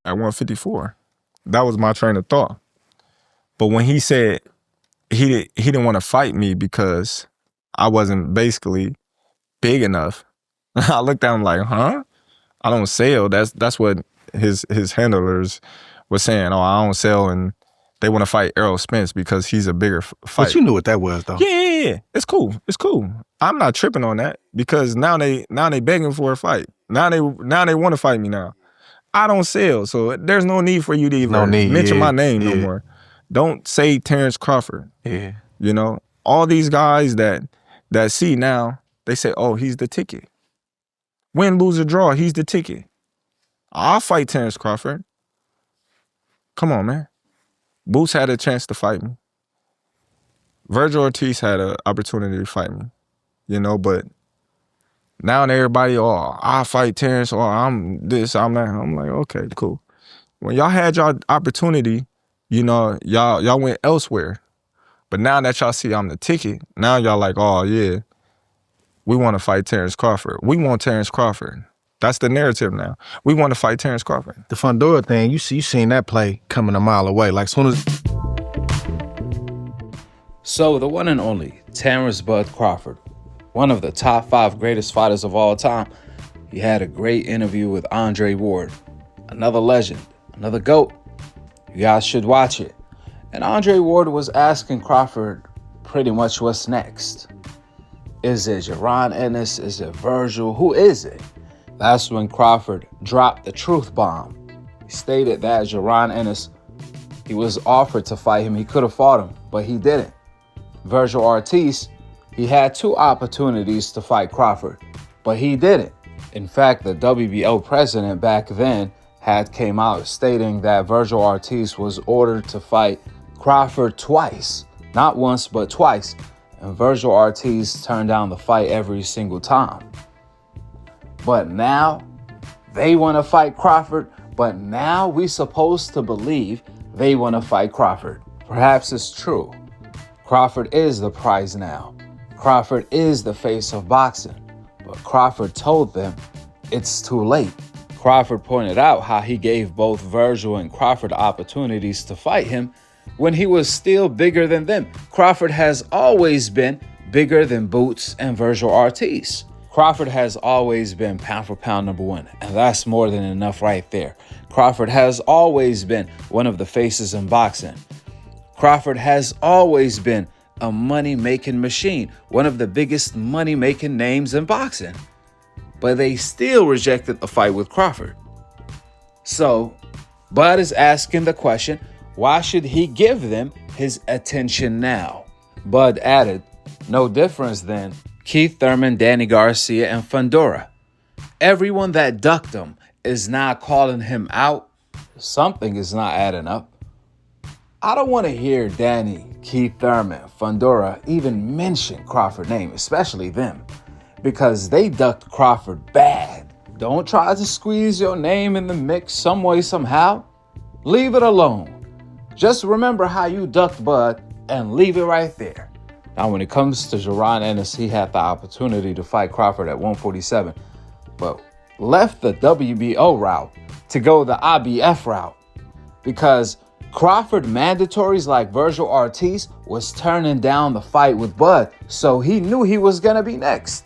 at 154. That was my train of thought. But when he said he didn't want to fight me because I wasn't basically big enough, I looked at him like, huh? I don't sell. That's what his handlers were saying. Oh, I don't sell, and they want to fight Errol Spence because he's a bigger fight. But you knew what that was, though. Yeah. It's cool. I'm not tripping on that because now they begging for a fight. Now they want to fight me now. I don't sell, so there's no need for you to even mention my name no more. Don't say Terence Crawford. Yeah. You know, all these guys that see now, they say, oh, he's the ticket. Win, lose, or draw, he's the ticket. I'll fight Terence Crawford. Come on, man. Boots had a chance to fight me. Vergil Ortiz had an opportunity to fight me. You know, but now everybody, oh, I'll fight Terence, or I'm this, I'm that. I'm like, okay, cool. When y'all had y'all opportunity, you know, y'all went elsewhere. But now that y'all see I'm the ticket, now y'all like, oh, yeah, we want to fight Terence Crawford. We want Terence Crawford. That's the narrative now. We want to fight Terence Crawford. The Fundora thing, you seen that play coming a mile away. Like, soon as... So, the one and only Terence Bud Crawford, one of the top 5 greatest fighters of all time, he had a great interview with Andre Ward, another legend, another GOAT. You guys should watch it. And Andre Ward was asking Crawford pretty much what's next. Is it Jaron Ennis? Is it Vergil? Who is it? That's when Crawford dropped the truth bomb. He stated that Jaron Ennis, he was offered to fight him. He could have fought him, but he didn't. Vergil Ortiz, he had 2 opportunities to fight Crawford, but he didn't. In fact, the WBO president back then had came out stating that Vergil Ortiz was ordered to fight Crawford twice. Not once, but twice. And Vergil Ortiz turned down the fight every single time. But now, they want to fight Crawford, but now we supposed to believe they want to fight Crawford. Perhaps it's true. Crawford is the prize now. Crawford is the face of boxing. But Crawford told them it's too late. Crawford pointed out how he gave both Vergil and Crawford opportunities to fight him when he was still bigger than them. Crawford has always been bigger than Boots and Vergil Ortiz. Crawford has always been pound for pound number 1, and that's more than enough right there. Crawford has always been one of the faces in boxing. Crawford has always been a money-making machine, one of the biggest money-making names in boxing. But they still rejected the fight with Crawford. So, Bud is asking the question, why should he give them his attention now? Bud added, no difference than Keith Thurman, Danny Garcia, and Fundora. Everyone that ducked him is now calling him out. Something is not adding up. I don't want to hear Danny, Keith Thurman, Fundora even mention Crawford's name, especially them, because they ducked Crawford bad. Don't try to squeeze your name in the mix some way, somehow. Leave it alone. Just remember how you ducked Bud and leave it right there. Now, when it comes to Jaron Ennis, he had the opportunity to fight Crawford at 147, but left the WBO route to go the IBF route because Crawford mandatories like Vergil Ortiz was turning down the fight with Bud, so he knew he was going to be next.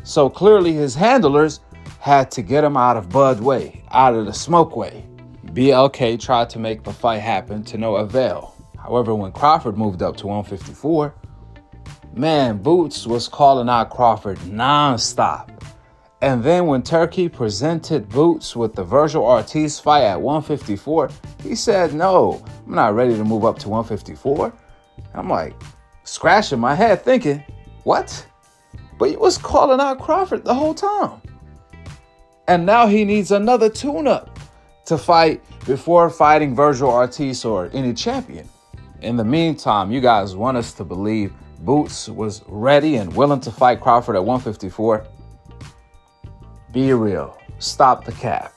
So clearly his handlers had to get him out of Bud way, out of the smoke way. BLK tried to make the fight happen to no avail. However, when Crawford moved up to 154, man, Boots was calling out Crawford nonstop. And then when Turkey presented Boots with the Vergil Ortiz fight at 154, he said, no, I'm not ready to move up to 154. I'm like, scratching my head thinking, what? But he was calling out Crawford the whole time. And now he needs another tune-up to fight before fighting Vergil Ortiz or any champion. In the meantime, you guys want us to believe Boots was ready and willing to fight Crawford at 154. Be real. Stop the cap.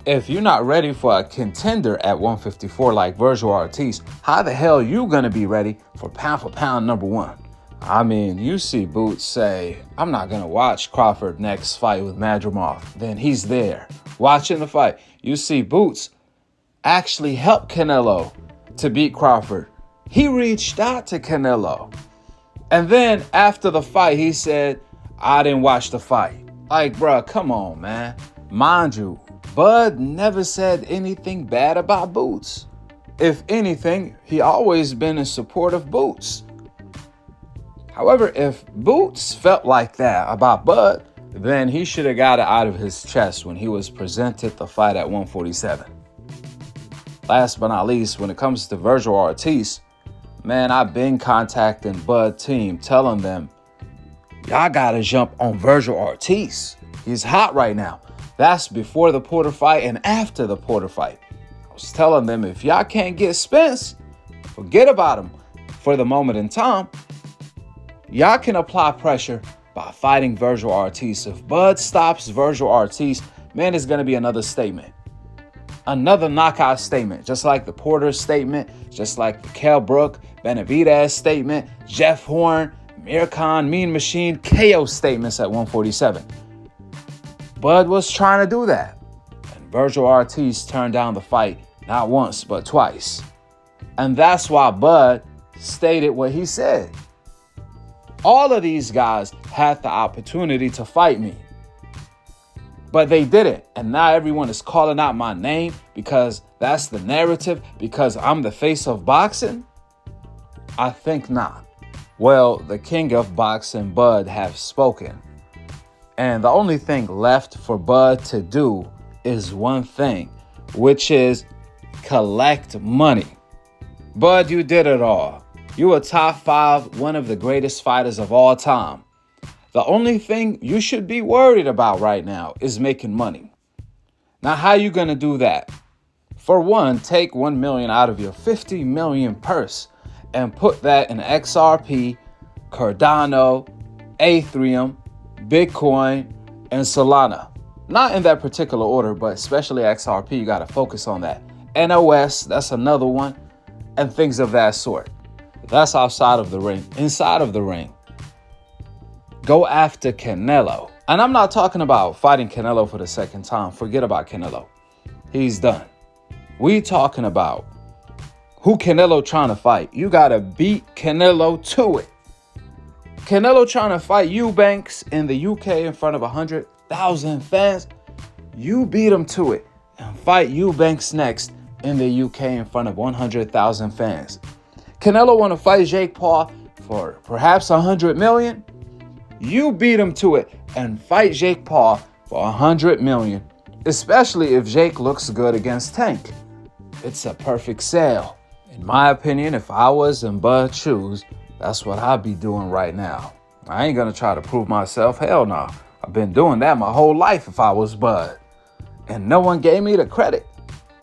If you're not ready for a contender at 154 like Vergil Ortiz, how the hell you gonna be ready for pound number 1? I mean, you see Boots say, I'm not gonna watch Crawford next fight with Madrimov. Then he's there, watching the fight. You see Boots actually help Canelo to beat Crawford. He reached out to Canelo. And then after the fight, he said, I didn't watch the fight. Like, bruh, come on, man. Mind you, Bud never said anything bad about Boots. If anything, he always been in support of Boots. However, if Boots felt like that about Bud, then he should have got it out of his chest when he was presented the fight at 147. Last but not least, when it comes to Vergil Ortiz, man, I've been contacting Bud team, telling them, y'all gotta jump on Vergil Ortiz. He's hot right now. That's before the Porter fight and after the Porter fight. I was telling them, if y'all can't get Spence, forget about him for the moment in time. Y'all can apply pressure by fighting Vergil Ortiz. If Bud stops Vergil Ortiz, man, it's going to be another statement. Another knockout statement, just like the Porter statement, just like the Kell Brook, Benavidez statement, Jeff Horn, Mir Khan, Mean Machine, KO statements at 147. Bud was trying to do that. And Vergil Ortiz turned down the fight not once, but twice. And that's why Bud stated what he said. All of these guys had the opportunity to fight me, but they didn't. And now everyone is calling out my name because that's the narrative, because I'm the face of boxing? I think not. Well, the king of boxing, Bud, have spoken. And the only thing left for Bud to do is one thing, which is collect money. Bud, you did it all. You were top 5, one of the greatest fighters of all time. The only thing you should be worried about right now is making money. Now, how you going to do that? For one, take $1 million out of your $50 million purse and put that in XRP, Cardano, Ethereum, Bitcoin, and Solana. Not in that particular order, but especially XRP, you got to focus on that. NOS, that's another one, and things of that sort. That's outside of the ring. Inside of the ring, go after Canelo. And I'm not talking about fighting Canelo for the second time. Forget about Canelo. He's done. We talking about who Canelo trying to fight. You got to beat Canelo to it. Canelo trying to fight Eubanks in the UK in front of 100,000 fans. You beat him to it and fight Eubanks next in the UK in front of 100,000 fans. Canelo want to fight Jake Paul for perhaps 100 million. You beat him to it and fight Jake Paul for 100 million, especially if Jake looks good against Tank. It's a perfect sale. In my opinion, if I was in Bud's shoes, that's what I'd be doing right now. I ain't gonna try to prove myself. Hell no. I've been doing that my whole life if I was Bud. And no one gave me the credit.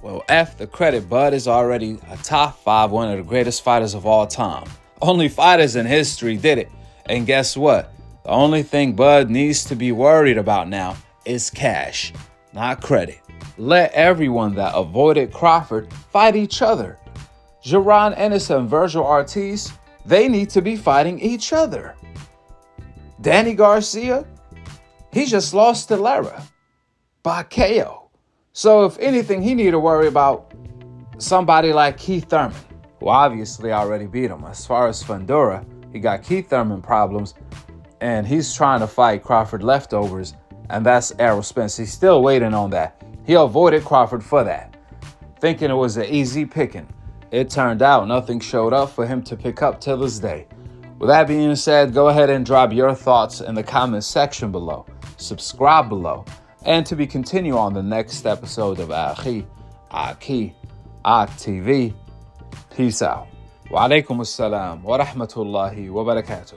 Well, F the credit, Bud is already a top 5, one of the greatest fighters of all time. Only fighters in history did it. And guess what? The only thing Bud needs to be worried about now is cash, not credit. Let everyone that avoided Crawford fight each other. Jaron, Ennis, and Vergil Ortiz, they need to be fighting each other. Danny Garcia, he just lost to Lara by KO. So if anything, he need to worry about somebody like Keith Thurman, who obviously already beat him. As far as Fundora, he got Keith Thurman problems, and he's trying to fight Crawford leftovers, and that's Errol Spence. He's still waiting on that. He avoided Crawford for that, thinking it was an easy picking. It turned out nothing showed up for him to pick up till this day. With that being said, go ahead and drop your thoughts in the comment section below. Subscribe below. And to be continued on the next episode of Akhi, Akhi TV. Peace out. Wa alaikum assalam wa rahmatullahi wa barakatuh.